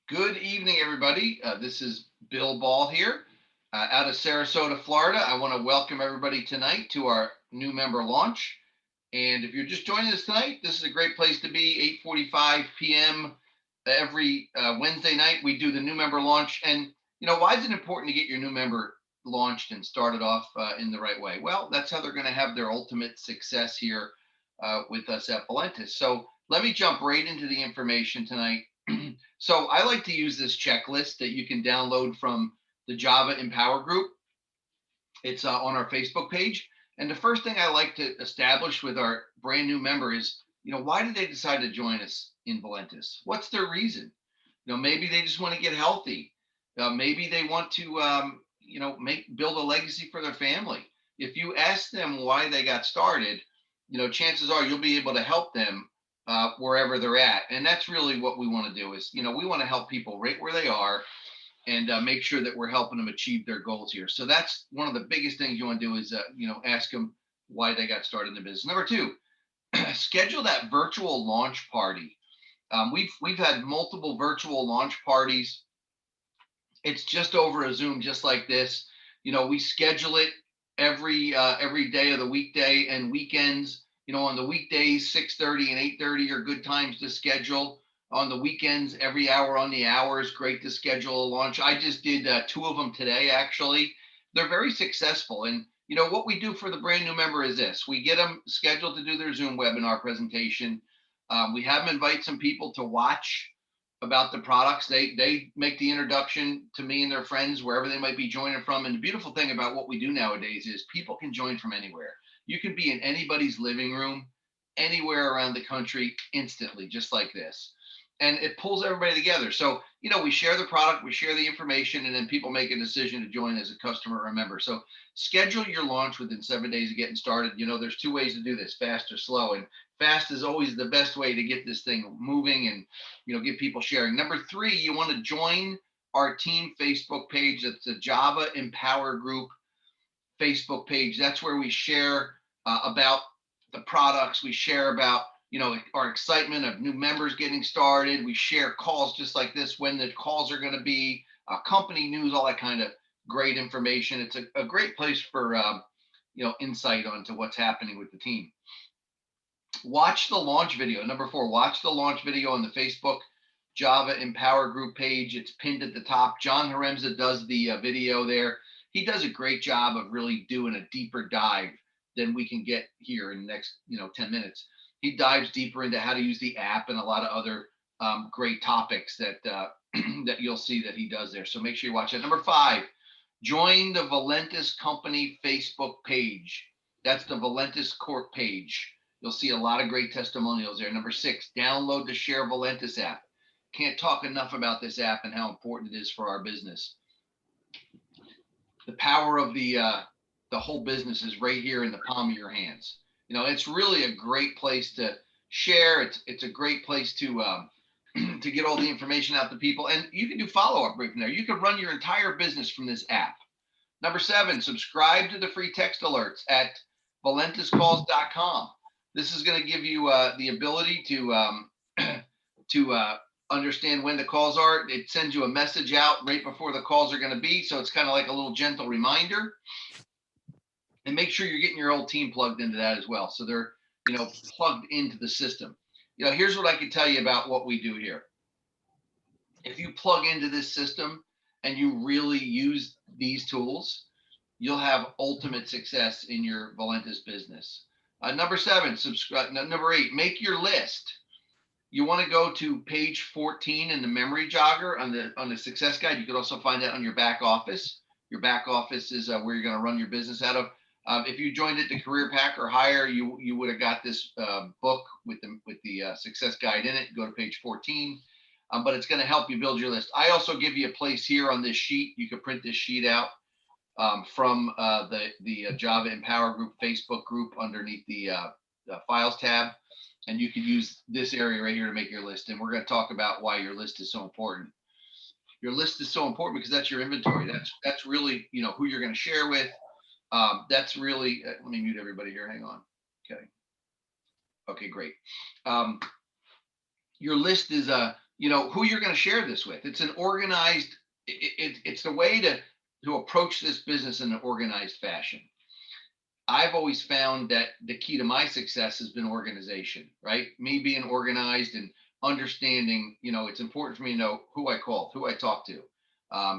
Good evening, everybody. This is Bill Ball here out of Sarasota, Florida. I want to welcome everybody tonight to our new member launch. And if you're just joining us tonight, this is a great place to be. 8:45 p.m. every Wednesday night, we do the new member launch. And why is it important to get your new member launched and started off in the right way? Well, that's how they're going to have their ultimate success here with us at Valentus. So let me jump right into the information tonight. So I like to use this checklist that you can download from the Java Empower group. It's on our Facebook page. And the first thing I like to establish with our brand new member is, why did they decide to join us in Valentus? What's their reason? Maybe they just want to get healthy. Maybe they want to, build a legacy for their family. If you ask them why they got started, chances are you'll be able to help them wherever they're at. And that's really what we want to do is, we want to help people right where they are and make sure that we're helping them achieve their goals here. So that's one of the biggest things you want to do is, ask them why they got started in the business. Number two, schedule that virtual launch party. We've had multiple virtual launch parties. It's just over a Zoom, just like this. We schedule it every day of the weekday and weekends. On the weekdays, 6:30 and 8:30 are good times to schedule. On the weekends, every hour on the hour is great to schedule a launch. I just did two of them today, actually. They're very successful. And what we do for the brand new member is this: we get them scheduled to do their Zoom webinar presentation. We have them invite some people to watch about the products. They make the introduction to me and their friends wherever they might be joining from. And the beautiful thing about what we do nowadays is people can join from anywhere. You can be in anybody's living room, anywhere around the country instantly, just like this. And it pulls everybody together. So, we share the product, we share the information, and then people make a decision to join as a customer or a member. So schedule your launch within 7 days of getting started. There's two ways to do this: fast or slow. And fast is always the best way to get this thing moving and, get people sharing. Number three, you want to join our team Facebook page. That's the Java Empower Group Facebook page. That's where we share about the products. We share about our excitement of new members getting started. We share calls just like this, when the calls are going to be, company news, all that kind of great information. It's a great place for insight onto what's happening with the team. Watch the launch video. Number four, watch the launch video on the Facebook Java Empower Group page. It's pinned at the top. John Haremza does the video there. He does a great job of really doing a deeper dive than we can get here in the next 10 minutes. He dives deeper into how to use the app and a lot of other great topics that that you'll see that he does there. So make sure you watch that. Number five, join the Valentus Company Facebook page. That's the Valentus Corp page. You'll see a lot of great testimonials there. Number six, download the Share Valentus app. Can't talk enough about this app and how important it is for our business. The power of the whole business is right here in the palm of your hands. It's really a great place to share. It's a great place to to get all the information out to people. And you can do follow-up right from there. You can run your entire business from this app. Number seven, subscribe to the free text alerts at valentuscalls.com. This is going to give you the ability to understand when the calls are. It sends you a message out right before the calls are going to be. So it's kind of like a little gentle reminder. And make sure you're getting your old team plugged into that as well. So they're, plugged into the system. Here's what I can tell you about what we do here. If you plug into this system and you really use these tools, you'll have ultimate success in your Valentus business. Number seven, subscribe. Number eight, make your list. You want to go to page 14 in the memory jogger on the success guide. You could also find that on your back office. Your back office is where you're going to run your business out of. If you joined it to Career Pack or higher, you would have got this book with the success guide in it. Go to page 14, but it's going to help you build your list. I also give you a place here on this sheet. You can print this sheet out from the Java Empower Group Facebook group underneath the Files tab, and you can use this area right here to make your list. And we're going to talk about why your list is so important. Your list is so important because that's your inventory. That's really who you're going to share with. That's really, let me mute everybody here. Hang on. Okay, great. Your list is who you're going to share this with. It's an organized, it's the way to approach this business in an organized fashion. I've always found that the key to my success has been organization, right? Me being organized and understanding, it's important for me to know who I called, who I talked to.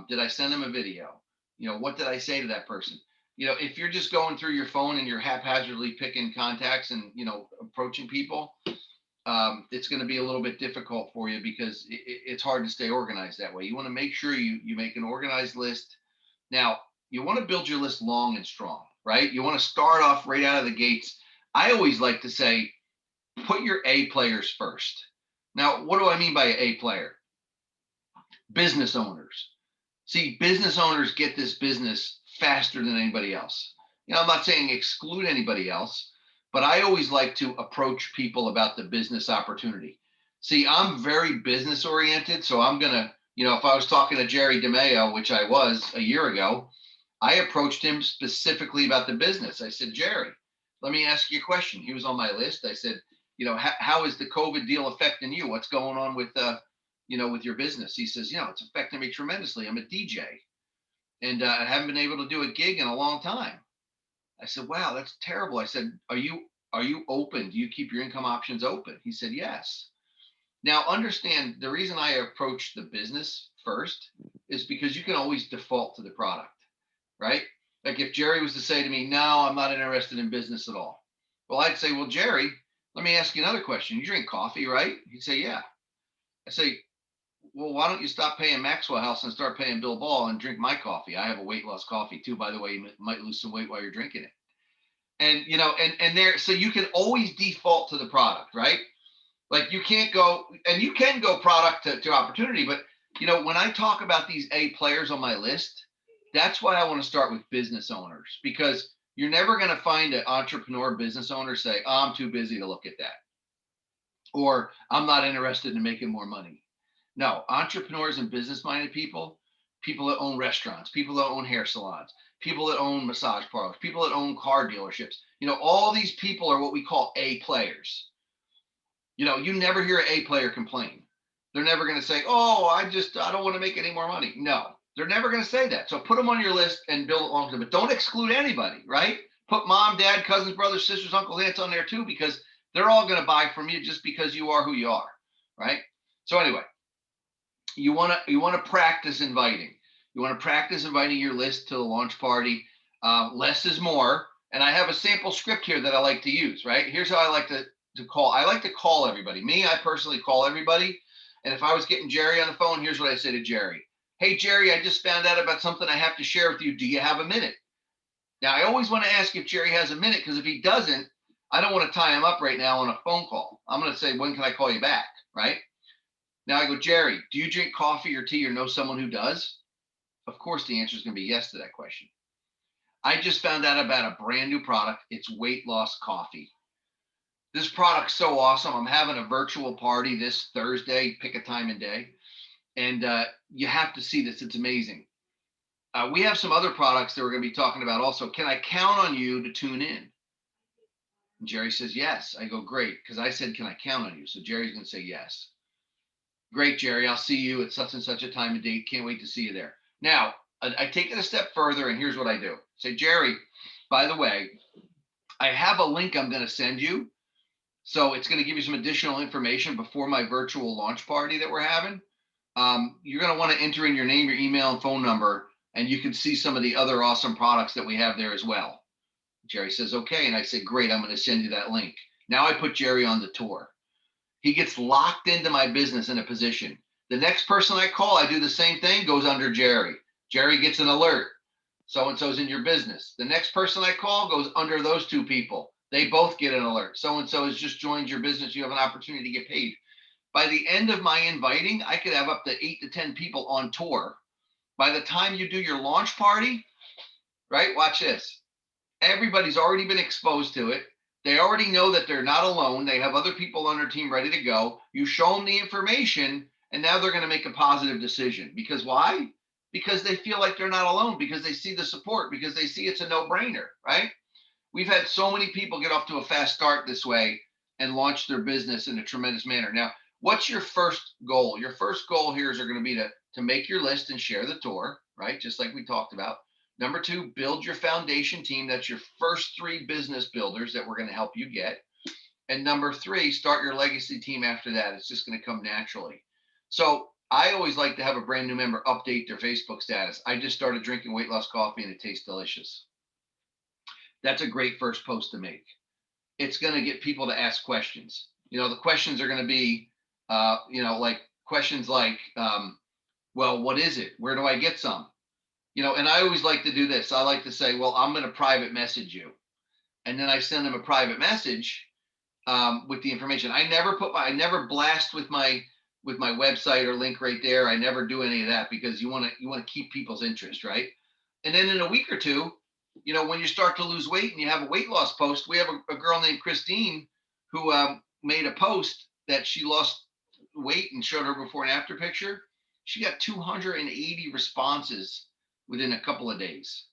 Did I send them a video? What did I say to that person? If you're just going through your phone and you're haphazardly picking contacts and, approaching people, it's going to be a little bit difficult for you because it's hard to stay organized that way. You want to make sure you make an organized list. Now, you want to build your list long and strong, right? You want to start off right out of the gates. I always like to say, put your A players first. Now, what do I mean by an A player? Business owners. See, business owners get this business faster than anybody else. I'm not saying exclude anybody else, but I always like to approach people about the business opportunity. See, I'm very business oriented. So I'm going to, if I was talking to Jerry DeMeo, which I was a year ago, I approached him specifically about the business. I said, Jerry, let me ask you a question. He was on my list. I said, how is the COVID deal affecting you? What's going on with, with your business? He says, it's affecting me tremendously. I'm a DJ and I haven't been able to do a gig in a long time. I said, wow, that's terrible. I said, are you open? Do you keep your income options open? He said, yes. Now, understand the reason I approach the business first is because you can always default to the product, right? Like if Jerry was to say to me, no, I'm not interested in business at all. Well, I'd say, well, Jerry, let me ask you another question. You drink coffee, right? He'd say, yeah. I say, well, why don't you stop paying Maxwell House and start paying Bill Ball and drink my coffee? I have a weight loss coffee too, by the way. You might lose some weight while you're drinking it. And, and there, so you can always default to the product, right? Like you can't go, and you can go product to opportunity, but when I talk about these A players on my list, that's why I want to start with business owners, because you're never going to find an entrepreneur business owner say, oh, I'm too busy to look at that. Or I'm not interested in making more money. No, entrepreneurs and business minded people that own restaurants, people that own hair salons, people that own massage parlors, people that own car dealerships, all these people are what we call A players. You never hear an A player complain. They're never going to say, oh, I don't want to make any more money. No, they're never going to say that. So put them on your list and build it long term, but don't exclude anybody, right? Put mom, dad, cousins, brothers, sisters, uncles, aunts on there too, because they're all going to buy from you just because you are who you are, right? So anyway, you want to practice inviting. You want to practice inviting your list to the launch party. Less is more. And I have a sample script here that I like to use, right? Here's how I like to call. I like to call everybody. I personally call everybody. And if I was getting Jerry on the phone, here's what I say to Jerry. Hey, Jerry, I just found out about something I have to share with you. Do you have a minute? Now, I always want to ask if Jerry has a minute, because if he doesn't, I don't want to tie him up right now on a phone call. I'm going to say, when can I call you back, right? Now I go, Jerry, do you drink coffee or tea or know someone who does? Of course, the answer is going to be yes to that question. I just found out about a brand new product. It's weight loss coffee. This product's so awesome. I'm having a virtual party this Thursday. Pick a time and day. And you have to see this. It's amazing. We have some other products that we're going to be talking about also. Can I count on you to tune in? And Jerry says, yes. I go, great. Because I said, can I count on you? So Jerry's going to say yes. Great, Jerry. I'll see you at such and such a time and date. Can't wait to see you there. Now, I take it a step further, and here's what I do. Say, Jerry, by the way, I have a link I'm going to send you. So it's going to give you some additional information before my virtual launch party that we're having. You're going to want to enter in your name, your email, and phone number, and you can see some of the other awesome products that we have there as well. Jerry says, okay. And I say, great, I'm going to send you that link. Now I put Jerry on the tour. He gets locked into my business in a position. The next person I call, I do the same thing, goes under Jerry. Jerry gets an alert. So-and-so's in your business. The next person I call goes under those two people. They both get an alert. So-and-so has just joined your business. You have an opportunity to get paid. By the end of my inviting, I could have up to 8 to 10 people on tour. By the time you do your launch party, right? Watch this. Everybody's already been exposed to it. They already know that they're not alone. They have other people on their team ready to go. You show them the information, and now they're going to make a positive decision. Because why? Because they feel like they're not alone, because they see the support, because they see it's a no-brainer, right? We've had so many people get off to a fast start this way and launch their business in a tremendous manner. Now, what's your first goal? Your first goal here is going to be to make your list and share the tour, right? Just like we talked about. Number two, build your foundation team. That's your first three business builders that we're going to help you get. And number three, start your legacy team after that. It's just going to come naturally. So I always like to have a brand new member update their Facebook status. I just started drinking weight loss coffee and it tastes delicious. That's a great first post to make. It's going to get people to ask questions. The questions are going to be, like questions like, well, what is it? Where do I get some? And I always like to do this. I like to say, well, I'm going to private message you. And then I send them a private message with the information. I never blast with my website or link right there. I never do any of that because you want to keep people's interest, right? And then in a week or two, when you start to lose weight and you have a weight loss post, we have a girl named Christine who made a post that she lost weight and showed her before and after picture. She got 280 responses within a couple of days.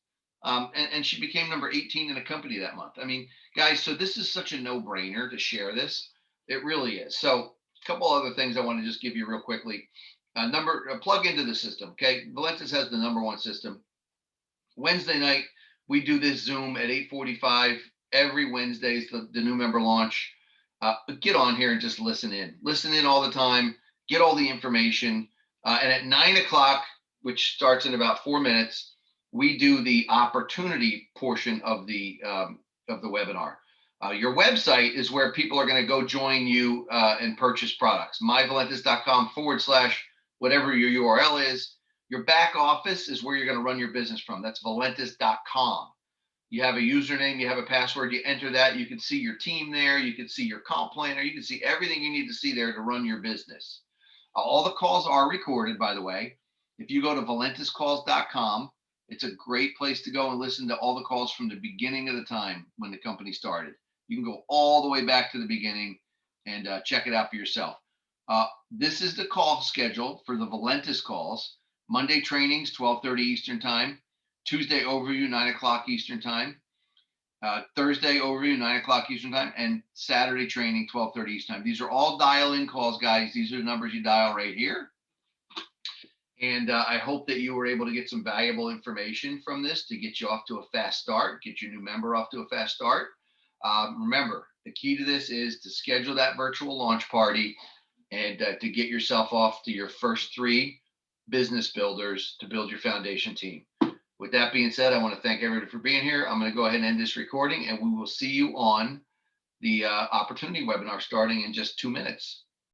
And she became number 18 in the company that month. I mean, guys, so this is such a no-brainer to share this. It really is. So a couple other things I want to just give you real quickly. Plug into the system, okay? Valentus has the number one system. Wednesday night, we do this Zoom at 8:45 every Wednesday. Is the new member launch. Get on here and just listen in. Listen in all the time. Get all the information. And at 9 o'clock, which starts in about 4 minutes, we do the opportunity portion of the webinar. Your website is where people are going to go join you and purchase products. myvalentus.com/whatever your URL is. Your back office is where you're going to run your business from. That's valentus.com. You have a username, you have a password, you enter that. You can see your team there. You can see your comp planner. You can see everything you need to see there to run your business. All the calls are recorded, by the way. If you go to valentuscalls.com, it's a great place to go and listen to all the calls from the beginning of the time when the company started. You can go all the way back to the beginning and check it out for yourself. This is the call schedule for the Valentus calls. Monday trainings, 12:30 Eastern time. Tuesday overview, 9 o'clock Eastern time. Thursday overview, 9 o'clock Eastern time. And Saturday training, 12:30 Eastern time. These are all dial-in calls, guys. These are the numbers you dial right here. And I hope that you were able to get some valuable information from this to get you off to a fast start, get your new member off to a fast start. Remember, the key to this is to schedule that virtual launch party and to get yourself off to your first three business builders to build your foundation team. With that being said, I want to thank everybody for being here. I'm going to go ahead and end this recording, and we will see you on the opportunity webinar starting in just 2 minutes.